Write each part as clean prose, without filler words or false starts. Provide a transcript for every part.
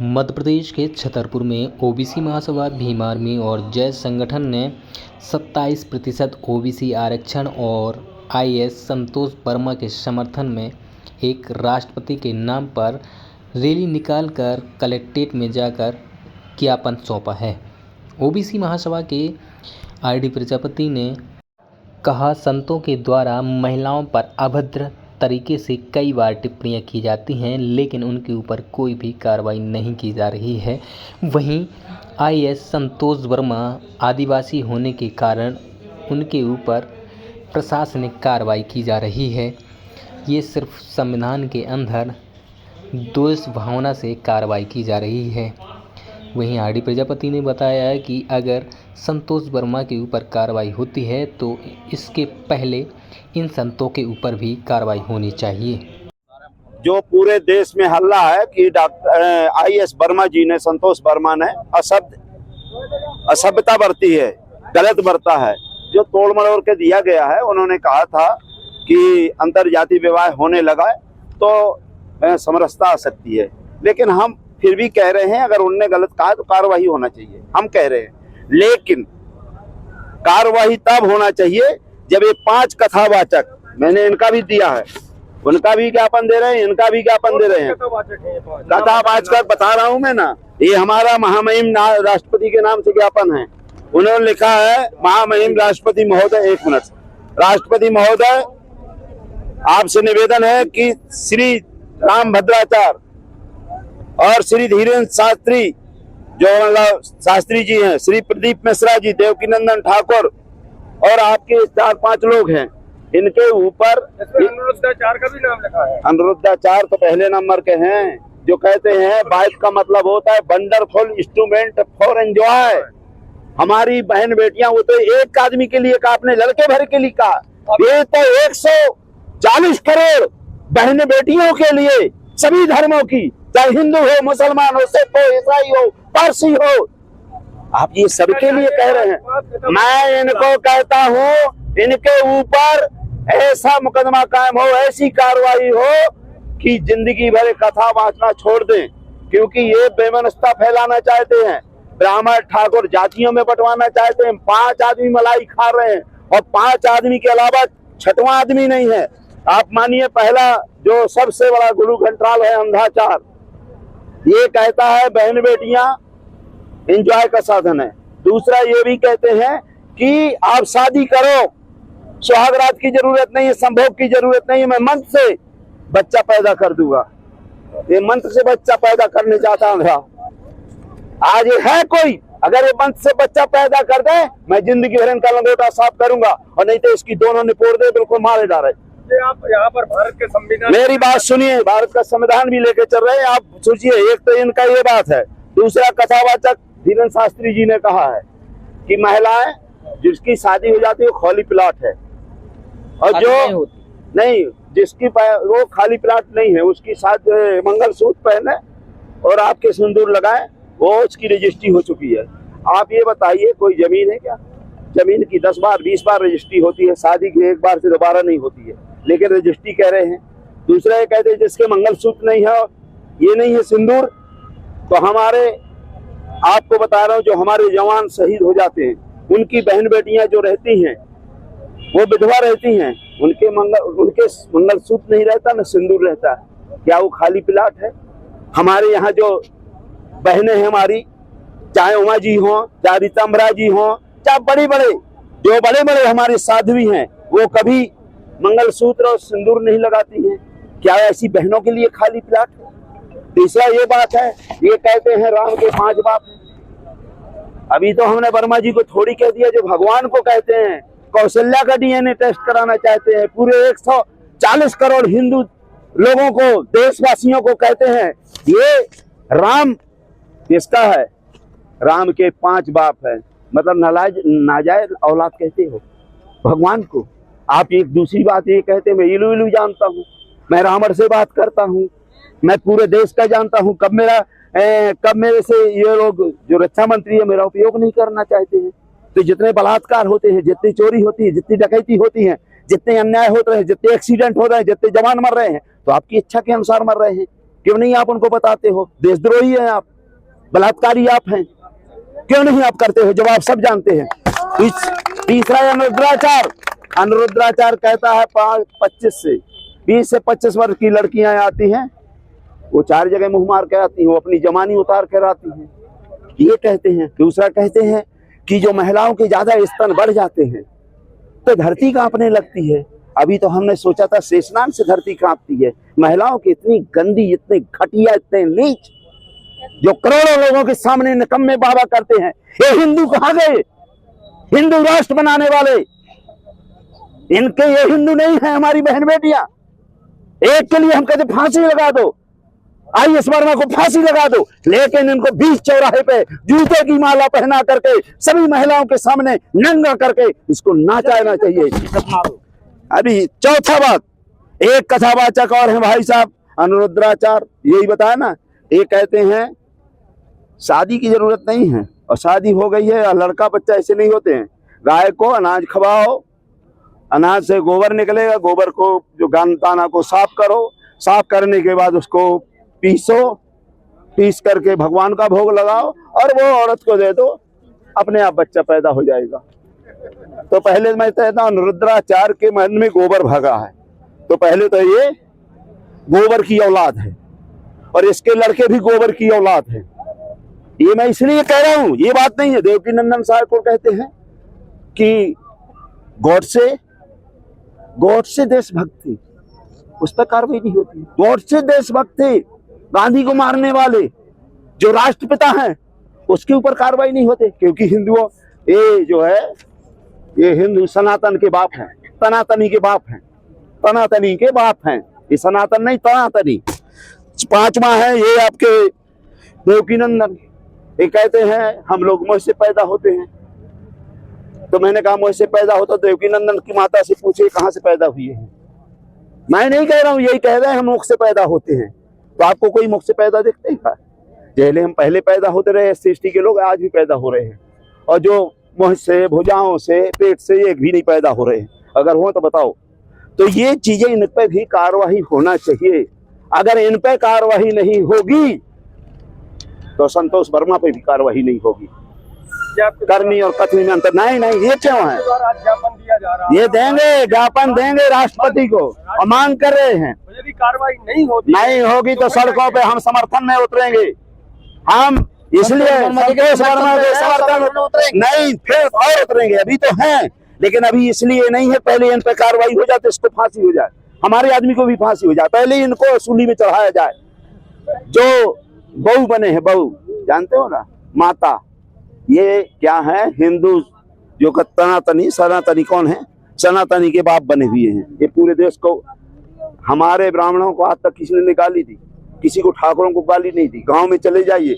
मध्य प्रदेश के छतरपुर में ओबीसी महासभा भीम आर्मी और जय संगठन ने 27% ओबीसी आरक्षण और आईएएस संतोष वर्मा के समर्थन में एक राष्ट्रपति के नाम पर रैली निकालकर कलेक्ट्रेट में जाकर ज्ञापन सौंपा है। ओबीसी महासभा के आरडी प्रजापति ने कहा, संतों के द्वारा महिलाओं पर अभद्र तरीके से कई बार टिप्पणियां की जाती हैं, लेकिन उनके ऊपर कोई भी कार्रवाई नहीं की जा रही है। वहीं आईएएस संतोष वर्मा आदिवासी होने के कारण उनके ऊपर प्रशासनिक कार्रवाई की जा रही है। ये सिर्फ संविधान के अंदर द्वेष भावना से कार्रवाई की जा रही है। वहीं आरडी प्रजापति ने बताया है कि अगर संतोष वर्मा के ऊपर कार्रवाई होती है तो इसके पहले इन संतों के ऊपर भी कार्रवाई होनी चाहिए। जो पूरे देश में हल्ला है कि डॉक्टर आईएएस वर्मा जी ने, संतोष वर्मा ने असभ्यता बरती है, गलत बरता है, जो तोड़ मरोड़ के दिया गया है। उन्होंने कहा था कि अंतरजातीय विवाह होने लगा तो समरसता आ सकती है, लेकिन हम फिर भी कह रहे हैं अगर उनने गलत कहा तो कार्रवाई होना चाहिए, हम कह रहे हैं। लेकिन कार्रवाई तब होना चाहिए जब ये 5 कथावाचक, मैंने इनका भी दिया है, उनका भी ज्ञापन दे रहे हैं, इनका भी ज्ञापन दे रहे हैं। कथावाचक बता रहा हूं मैं ना, ये हमारा महामहिम राष्ट्रपति के नाम से ज्ञापन है। उन्होंने लिखा है, महामहिम राष्ट्रपति महोदय, 1 मिनट, राष्ट्रपति महोदय आपसे निवेदन है कि श्री राम भद्राचार्य और श्री धीरेन्द्र शास्त्री, जो मतलब शास्त्री जी हैं, श्री प्रदीप मिश्रा जी, देवकीनंदन ठाकुर और आपके 4-5 लोग हैं, इनके ऊपर अनुरुद्धाचार्य का भी नाम लिखा है। अनुरुद्धाचार्य तो पहले नंबर के हैं, जो कहते हैं बाइक का मतलब होता है वंडरफुल इंस्ट्रूमेंट फॉर एंजॉय। हमारी बहन बेटियां, वो तो एक आदमी के लिए कहा, अपने लड़के भर के लिए कहा, ये तो 140 करोड़ बहन बेटियों के लिए, सभी धर्मों की, चाहे हिंदू हो, मुसलमान हो, सिख हो, ईसाई हो, पारसी हो, आप ये सबके लिए कह रहे हैं। मैं इनको कहता हूँ, इनके ऊपर ऐसा मुकदमा कायम हो, ऐसी कार्रवाई हो कि जिंदगी भर कथा वाचना छोड़ दें, क्योंकि ये बेमनस्ता फैलाना चाहते हैं, ब्राह्मण ठाकुर जातियों में बंटवाना चाहते हैं। 5 आदमी मलाई खा रहे हैं और 5 आदमी के अलावा 6वां आदमी नहीं है। आप मानिए, पहला जो सबसे बड़ा गुरु घंटाल है अंधाचार, ये कहता है बहन बेटियां एंजॉय का साधन है। दूसरा ये भी कहते हैं कि आप शादी करो, सुहागरात की जरूरत नहीं है, संभोग की जरूरत नहीं है, मैं मंत्र से बच्चा पैदा कर दूंगा। ये मंत्र से बच्चा पैदा करने चाहता हूँ। आज ये है कोई, अगर ये मंत्र से बच्चा पैदा कर दे, मैं जिंदगी भर इनका लंगोटा साफ करूंगा, और नहीं तो इसकी दोनों निपोड़ दे, बिल्कुल मारे डाले। आप यहाँ पर भारत के संविधान, मेरी बात सुनिए, भारत का संविधान भी लेके चल रहे हैं आप, सोचिए। एक तो इनका ये बात है। दूसरा, कथावाचक धीरेन्द्र शास्त्री जी ने कहा है कि महिलाएं जिसकी शादी हो जाती है वो खाली प्लाट है, और जो नहीं, जिसकी वो खाली प्लाट नहीं है, उसकी शादी मंगलसूत्र पहने और आपके सिंदूर लगाए, वो उसकी रजिस्ट्री हो चुकी है। आप ये बताइए, कोई जमीन है क्या? जमीन की 10 बार 20 बार रजिस्ट्री होती है, शादी की 1 बार से दोबारा नहीं होती है, लेकिन रजिस्ट्री कह रहे हैं। दूसरा ये कहते हैं जिसके मंगलसूत्र नहीं है, ये नहीं है सिंदूर, तो हमारे, आपको बता रहा हूँ, जो हमारे जवान शहीद हो जाते हैं, उनकी बहन बेटियां जो रहती हैं, वो विधवा रहती हैं, उनके मंगलसूत्र नहीं रहता, न सिंदूर रहता है। क्या वो खाली प्लाट है? हमारे यहाँ जो बहनें हैं हमारी, चाहे उमा जी हों, चाहे रीतम्बरा जी हों, चाहे जो बड़े बड़े हमारे साध्वी हैं, वो कभी मंगलसूत्र और सिंदूर नहीं लगाती हैं। क्या ऐसी बहनों के लिए खाली प्लाट है? तीसरा ये बात है, ये कहते हैं राम के 5 बाप हैं। अभी तो हमने वर्मा जी को थोड़ी कह दिया, जो भगवान को कहते हैं। कौशल्या का डीएनए टेस्ट कराना चाहते हैं, पूरे 140 करोड़ हिंदू लोगों को, देशवासियों को कहते हैं ये राम किसका है? राम के 5 बाप है, मतलब नाजायज औलाद कहते हो भगवान को। आप एक दूसरी बात ये कहते हैं, मैं इलू जानता हूँ, मैं रावण से बात करता हूँ, मैं पूरे देश का जानता हूँ। कब मेरे से ये लोग जो रक्षा मंत्री है मेरा उपयोग नहीं करना चाहते हैं। तो जितने बलात्कार होते हैं, जितनी चोरी होती है, जितनी डकैती होती है, जितने अन्याय होते हैं, जितने एक्सीडेंट हो रहे हैं, जितने जवान मर रहे हैं, तो आपकी इच्छा के अनुसार मर रहे हैं। क्यों नहीं आप उनको बताते हो? देशद्रोही हैं आप। बलात्कारी आप हैं, क्यों नहीं आप करते हो? जवाब सब जानते हैं। तीसरा अनुरुद्राचार। अनुरुद्राचार कहता है 20 से 25 वर्ष की लड़कियां आती हैं, वो 4 जगह मुंह मार के आती हैं, वो अपनी जवानी उतार कर आती हैं, ये कहते हैं। दूसरा कहते हैं कि जो महिलाओं के ज्यादा स्तन बढ़ जाते हैं तो धरती कांपने लगती है। अभी तो हमने सोचा था शेषनाग से धरती कांपती है। महिलाओं की इतनी गंदी, इतने घटिया, इतने नीच, जो करोड़ों लोगों के सामने निकम्मे बाबा करते हैं। ये हिंदू कहाँ गए? हिंदू राष्ट्र बनाने वाले इनके, ये हिंदू नहीं है हमारी बहन बेटियां। एक के लिए हम कहते फांसी लगा दो, IS वर्मा को फांसी लगा दो, लेकिन इनको बीच चौराहे पे जूते की माला पहना करके सभी महिलाओं के सामने नंगा करके इसको नाचाना चाहिए। अभी चौथा बात, एक कथावाचक और है भाई साहब, अनुरुद्राचार, यही बताया ना। ये कहते हैं शादी की जरूरत नहीं है, और शादी हो गई है, लड़का बच्चा ऐसे नहीं होते हैं। गाय को अनाज खवाओ, अनाज से गोबर निकलेगा, गोबर को जो दाना को साफ करो, साफ करने के बाद उसको पीसो, पीस करके भगवान का भोग लगाओ और वो औरत को दे दो, अपने आप बच्चा पैदा हो जाएगा। तो पहले मैं कहता हूँ अनुरुद्राचार के मन में गोबर भगा है, तो पहले तो ये गोबर की औलाद है और इसके लड़के भी गोबर की औलाद है। ये मैं इसलिए कह रहा हूँ, ये बात नहीं है। देवकीनंदन साहब को कहते हैं कि गॉडसे देशभक्ति, उस पर कार्रवाई नहीं होती। गॉडसे देशभक्ति, गांधी को मारने वाले जो राष्ट्रपिता हैं उसके ऊपर कार्रवाई नहीं होती, क्योंकि हिंदुओं, ये जो है ये हिंदू सनातन के बाप हैं, सनातनी के बाप हैं, सनातनी के बाप हैं, ये सनातन नहीं सनातनी। 5वां है ये आपके देवकीनंदन, ये कहते हैं हम लोग मुझ से पैदा होते हैं। तो मैंने कहा मुझ से पैदा होता, देवकीनंदन की माता से पूछे कहाँ से पैदा हुए हैं। मैं नहीं कह रहा हूँ, यही कह रहे हैं हम मुख से पैदा होते हैं। तो आपको कोई मुख से पैदा दिखते ही का? जैसे हम पहले पैदा होते रहे, SC/ST के लोग आज भी पैदा हो रहे हैं, और जो मुंह से, भुजाओं से, पेट से एक भी नहीं पैदा हो रहे हैं। अगर हो तो बताओ। तो ये चीजें, इन पर भी कार्रवाई होना चाहिए। अगर इन पर कार्रवाई नहीं होगी तो संतोष वर्मा पे भी कार्रवाई नहीं होगी। करनी और कथनी में अंतर नहीं। ये क्यों है? ज्ञापन दिया जा रहा है, ये देंगे, ज्ञापन देंगे राष्ट्रपति को और मांग कर रहे हैं। यदि कार्रवाई नहीं होगी तो सड़कों पे हम समर्थन में उतरेंगे। हम इसलिए संतोष वर्मा के समर्थन नहीं, फिर और उतरेंगे। अभी तो हैं, लेकिन अभी इसलिए नहीं है, पहले इन पे कार्रवाई हो जाए तो इसको फांसी हो जाए, हमारे आदमी को भी फांसी हो जाए, पहले इनको सूली में चढ़ाया जाए। जो बहू बने हैं, बहू जानते हो ना, माता, ये क्या है? हिंदू जो सनातनी कौन है? सनातनी के बाप बने हुए हैं। ये पूरे देश को, हमारे ब्राह्मणों को आज तक किसी ने गाली दी, किसी को ठाकुरों को गाली नहीं दी। गांव में चले जाइए,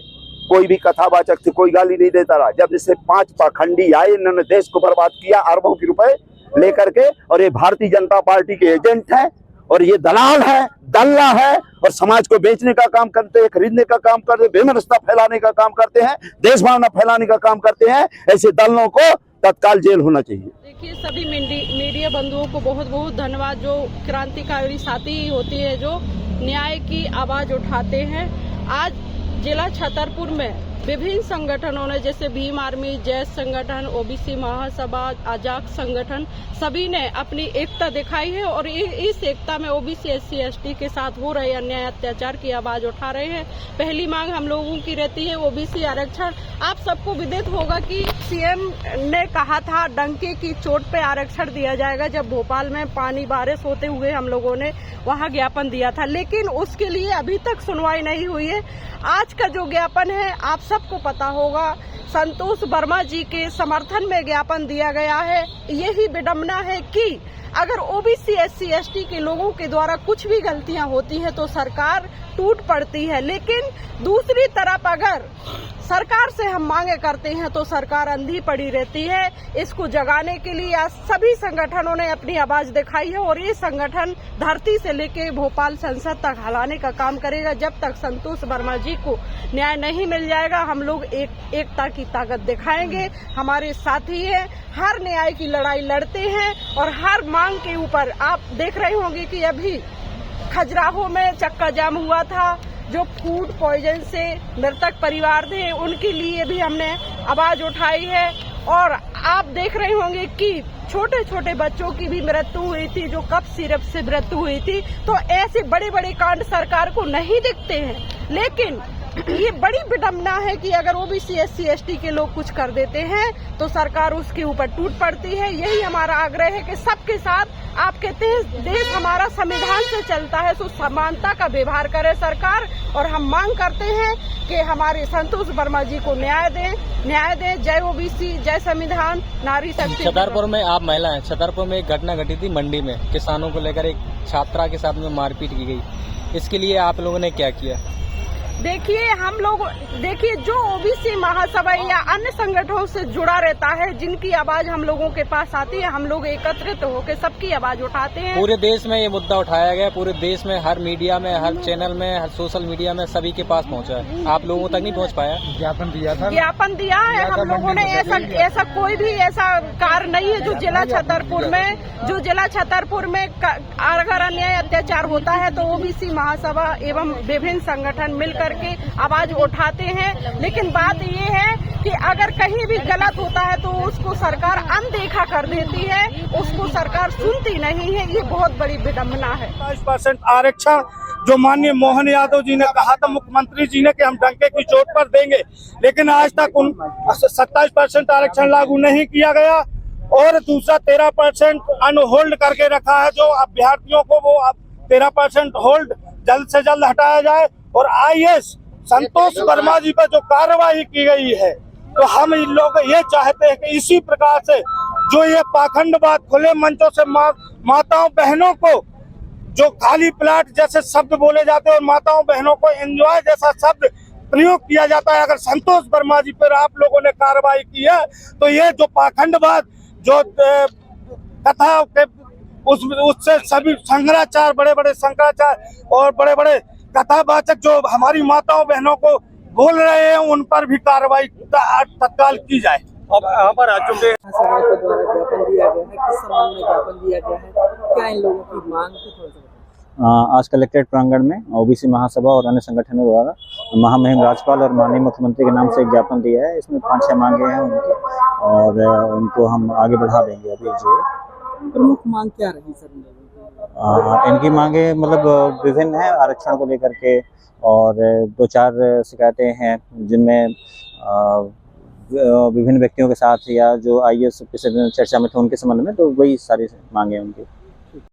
कोई भी कथावाचक थे, कोई गाली नहीं देता रहा। जब जैसे 5 पाखंडी आए, इन्होंने देश को बर्बाद किया अरबों के रुपए लेकर के, और ये भारतीय जनता पार्टी के एजेंट है और ये दलाल है, दल्ला है, और समाज को बेचने का काम करते हैं, खरीदने का काम करते हैं, बेमनस्ता फैलाने का काम करते हैं, देश भावना फैलाने का काम करते हैं। ऐसे दलों को तत्काल जेल होना चाहिए। देखिए, सभी मीडिया बंधुओं को बहुत बहुत धन्यवाद, जो क्रांतिकारी साथी होती है, जो न्याय की आवाज उठाते हैं। आज जिला छतरपुर में विभिन्न संगठनों ने, जैसे भीम आर्मी, जैस संगठन, OBC महासभा, आजाद संगठन, सभी ने अपनी एकता दिखाई है और इस एकता में OBC SC/ST के साथ हो रहे अन्याय अत्याचार की आवाज उठा रहे हैं। पहली मांग हम लोगों की रहती है OBC आरक्षण। आप सबको विदित होगा कि CM ने कहा था डंके की चोट पे आरक्षण दिया जाएगा, जब भोपाल में पानी बारिश होते हुए हम लोगों ने वहां ज्ञापन दिया था, लेकिन उसके लिए अभी तक सुनवाई नहीं हुई है। आज का जो ज्ञापन है, आप सबको पता होगा, संतोष वर्मा जी के समर्थन में ज्ञापन दिया गया है। यही विडंबना है कि अगर OBC SC/ST के लोगों के द्वारा कुछ भी गलतियां होती हैं तो सरकार टूट पड़ती है, लेकिन दूसरी तरफ अगर सरकार से हम मांगे करते हैं तो सरकार अंधी पड़ी रहती है। इसको जगाने के लिए आज सभी संगठनों ने अपनी आवाज दिखाई है और ये संगठन धरती से लेके भोपाल संसद तक हिलाने का काम करेगा। जब तक संतोष वर्मा जी को न्याय नहीं मिल जाएगा, हम लोग एकता की ताकत दिखाएंगे। हमारे साथी हैं, हर न्याय की लड़ाई लड़ते हैं और हर मांग के ऊपर आप देख रहे होंगे कि अभी खजुराहो में चक्का जाम हुआ था, जो फूड पॉइजन से मृतक परिवार थे उनके लिए भी हमने आवाज उठाई है। और आप देख रहे होंगे कि छोटे छोटे बच्चों की भी मृत्यु हुई थी, जो कफ सिरप से मृत्यु हुई थी। तो ऐसे बड़े बड़े कांड सरकार को नहीं दिखते हैं, लेकिन ये बड़ी विडम्बना है कि अगर ओबीसी SC ST के लोग कुछ कर देते हैं तो सरकार उसके ऊपर टूट पड़ती है। यही हमारा आग्रह है कि सबके साथ, आप कहते हैं देश हमारा संविधान से चलता है, तो समानता का व्यवहार करे सरकार। और हम मांग करते हैं कि हमारे संतोष वर्मा जी को न्याय दें। जय ओबीसी, जय संविधान, नारी शक्ति। छतरपुर में आप महिला हैं, छतरपुर में एक घटना घटी थी मंडी में, किसानों को लेकर एक छात्रा के साथ में मारपीट की गई। इसके लिए आप लोगों ने क्या किया? देखिए जो ओबीसी महासभा या अन्य संगठनों से जुड़ा रहता है, जिनकी आवाज हम लोगों के पास आती है, हम लोग एकत्रित होकर सबकी आवाज उठाते हैं। पूरे देश में ये मुद्दा उठाया गया, पूरे देश में, हर मीडिया में, हर चैनल में, हर सोशल मीडिया में, सभी के पास पहुंचा है। आप लोगों तक नहीं पहुंच पाया? ज्ञापन दिया है हम लोगों ने। ऐसा कोई भी ऐसा कार्य नहीं है जो जिला छतरपुर में अगर अन्याय अत्याचार होता है तो ओबीसी महासभा एवं विभिन्न संगठन मिलकर के आवाज उठाते हैं। लेकिन बात ये है कि अगर कहीं भी गलत होता है तो उसको सरकार अनदेखा कर देती है, उसको सरकार सुनती नहीं है। ये बहुत बड़ी विडम्बना है। 27% आरक्षण जो माननीय मोहन यादव जी ने कहा था, मुख्यमंत्री जी ने, कि हम डंके की चोट पर देंगे, लेकिन आज तक उन 27% आरक्षण लागू नहीं किया गया। और दूसरा 13% अनहोल्ड करके रखा है, जो अभ्यर्थियों को वो 13% होल्ड जल्द से जल्द हटाया जाए। और IAS संतोष वर्मा जी पर जो कार्रवाई की गई है, तो हम इन लोग ये चाहते हैं कि इसी प्रकार से जो ये पाखंडवाद खुले मंचों से माताओं बहनों को जो खाली प्लाट जैसे शब्द बोले जाते हैं और माताओं बहनों को एंजॉय जैसा शब्द प्रयोग किया जाता है, अगर संतोष वर्मा जी पर आप लोगों ने कार्रवाई की है तो ये जो पाखंडवाद जो कथा उससे सभी शंकराचार्य, बड़े बड़े शंकराचार्य और बड़े बड़े कथावाचक जो हमारी माताओं बहनों को बोल रहे हैं, उन पर भी कार्रवाई तत्काल की जाए। अब यहाँ पर आ चुके के द्वारा ज्ञापन दिया गया है, किस संबंध में ज्ञापन दिया गया है, क्या इन लोगों की मांग थी, थोड़ा सा आज कलेक्ट्रेट प्रांगण में ओबीसी महासभा और अन्य संगठनों द्वारा महामहिम राज्यपाल और माननीय मुख्यमंत्री के नाम से एक ज्ञापन दिया है। इसमें 5-6 मांगे हैं उनकी, और उनको हम आगे बढ़ा देंगे। अभी जो प्रमुख मांग क्या रही सर? इनकी मांगे मतलब विभिन्न है, आरक्षण को लेकर के, और 2-4 शिकायतें हैं जिनमें विभिन्न व्यक्तियों के साथ या जो IAS पिछले दिन चर्चा में थे उनके संबंध में, तो वही सारी मांगे उनकी।